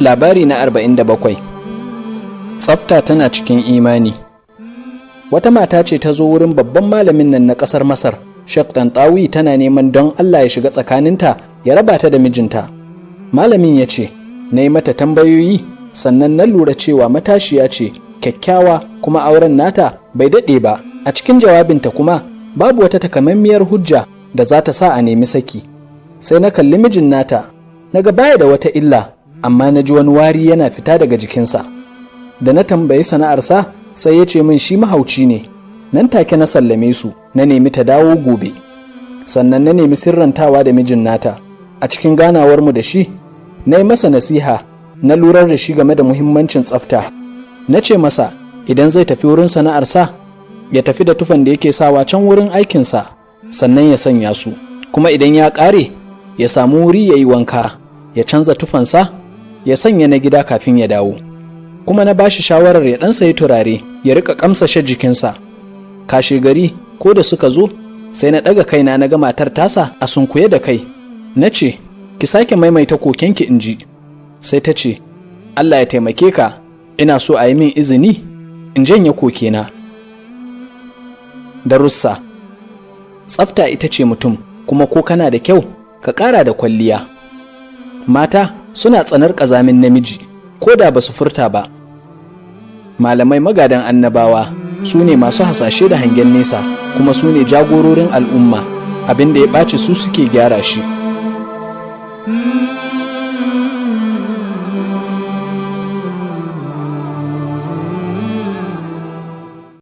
Labari na 47. Tsafta tana cikin imani. Wata mata ce ta zo wurin babban malamin nan na ƙasar Masar, Sheikh Tantawi, tana neman don Allah ya shiga tsakaninta ya raba ta da mijinta. Malamin ya ce, na yi mata tambayoyi, sannan na lura cewa matashiya ce, kyakkyawa, kuma auren nata bai daɗe ba. A cikin jawabinta kuma babu wata takamammiyar hujja da za ta sa a nemi saki. Sai na kalli mijin nata, na ga baya da wata illa, amma na ji wani wari yana fita daga jikinsa. Da na tambayi sana'arsa, sai ya ce min shi mahauci ne. Nan take na sallame su, na nemi ta dawo gobe. Sannan na nemi sirrantawa da mijin nata. A cikin ganawarmu da shi, na yi masa nasiha, na lurar da shi game da muhimmancin tsafta. Na ce masa, idan zai tafi wurin sana'arsa, ya tafi da tufan da yake sawa can wurin aikinsa, sannan ya sanya su. Kuma idan ya ƙare, ya samu wuri ya yi wanka, ya canza tufansa, ya sanya na gida kafin ya dawo. Kuma na bashi shawarar ya ɗan sayi turare, ya riƙa ƙamsashe jikinsa. Kashe gari, ko da suka zo, sai na ɗaga kaina na ga matar tasa a sunkuye da kai. Na ce, ki sake maimaita kokenki in ji. Sai ta ce, Allah ya taimake ka, ina so a yi min izini in janye kokena. Darussa. Tsafta ita ce mutum, kuma ko kana da kyau, ka ƙara da kwalliya. Mata suna tsanar ƙazamin namiji, ko da ba su furta ba. Malamai magadan annabawa su ne masu hasashe da hangen nesa, kuma su ne jagororin al'umma. Abin da ya ɓaci su suke gyara shi.